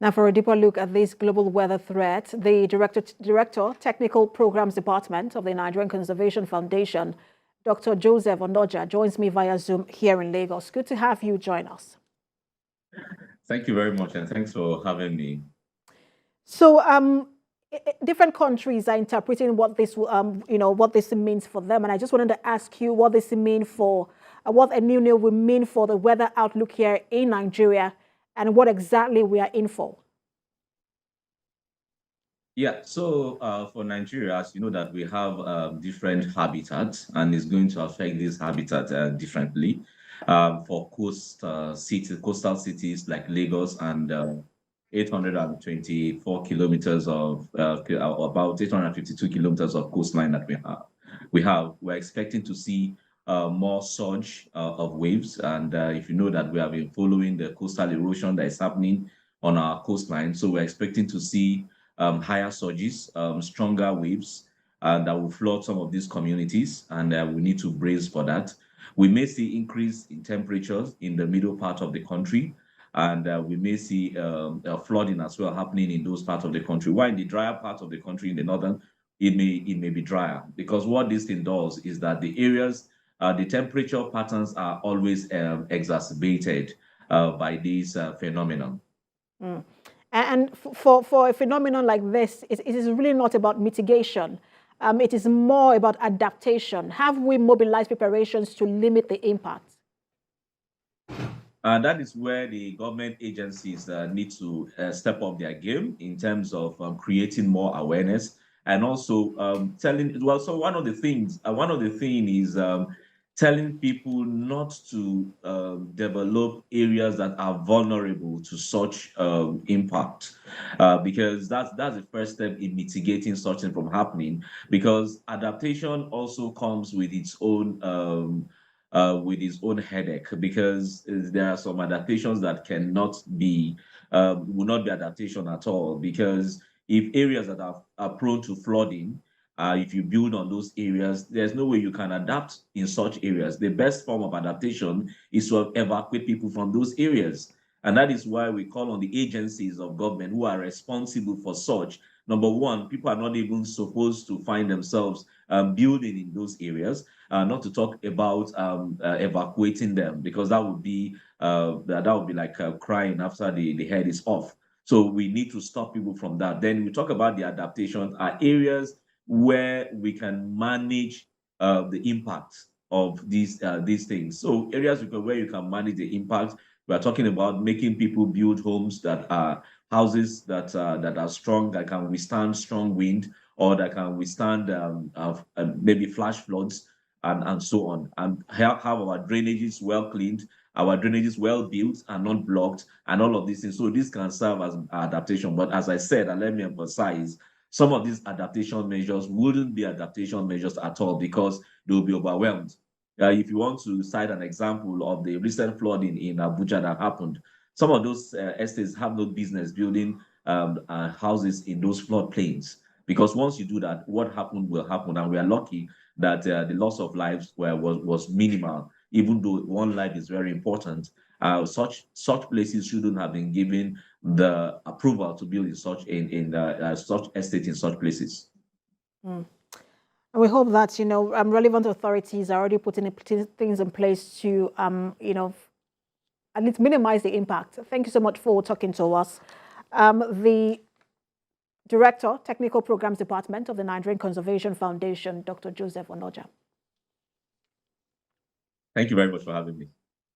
Now, for a deeper look at this global weather threat, the Director, Technical Programs Department of the Nigerian Conservation Foundation, Dr. Joseph Onoja, joins me via Zoom here in Lagos. Good to have you join us. Thank you very much, and thanks for having me. So, different countries are interpreting what this, what this means for them, and I just wanted to ask you what this mean for, what El Nino will mean for the weather outlook here in Nigeria, and what exactly we are in for. Yeah, so for Nigeria, as you know that we have different habitats, and it's going to affect this habitat differently. For coastal cities like Lagos and 824 kilometers of about 852 kilometers of coastline that we're expecting to see more surge of waves. And if you know that we have been following the coastal erosion that is happening on our coastline, so we're expecting to see higher surges, stronger waves that will flood some of these communities, and we need to brace for that. We may see increase in temperatures in the middle part of the country, and we may see flooding as well happening in those parts of the country. While in the drier parts of the country, in the northern, it may be drier, because what this thing does is that the areas, the temperature patterns are always exacerbated by this phenomenon. Mm. And for a phenomenon like this, it is really not about mitigation. It is more about adaptation. Have we mobilized preparations to limit the impact? That is where the government agencies need to step up their game in terms of creating more awareness, and also telling. Well, so one of the things is telling people not to develop areas that are vulnerable to such impact, because that's the first step in mitigating such thing from happening. Because adaptation also comes with its own headache, because there are some adaptations that will not be adaptation at all, because if areas that are prone to flooding, if you build on those areas, there's no way you can adapt in such areas. The best form of adaptation is to evacuate people from those areas. And that is why we call on the agencies of government who are responsible for such. Number one, people are not even supposed to find themselves building in those areas, not to talk about evacuating them, because that would be like crying after the head is off. So we need to stop people from that. Then we talk about the adaptation areas where we can manage the impact of these things. So areas where you can manage the impact, we are talking about making people build homes that are houses that are strong, that can withstand strong wind, or that can withstand maybe flash floods, and so on, and have our drainages well cleaned, our drainages well built and not blocked, and all of these things. So this can serve as adaptation. But as I said, and let me emphasize, some of these adaptation measures wouldn't be adaptation measures at all, because they'll be overwhelmed. If you want to cite an example of the recent flooding in Abuja that happened, some of those estates have no business building houses in those floodplains, because once you do that, what happened will happen. And we are lucky that the loss of lives was minimal, even though one life is very important. Such places shouldn't have been given the approval to build in such estate in such places. Mm. And we hope that relevant authorities are already putting things in place to at least minimize the impact. Thank you so much for talking to us. The Director, Technical Programs Department of the Nigerian Conservation Foundation, Dr. Joseph Onoja. Thank you very much for having me.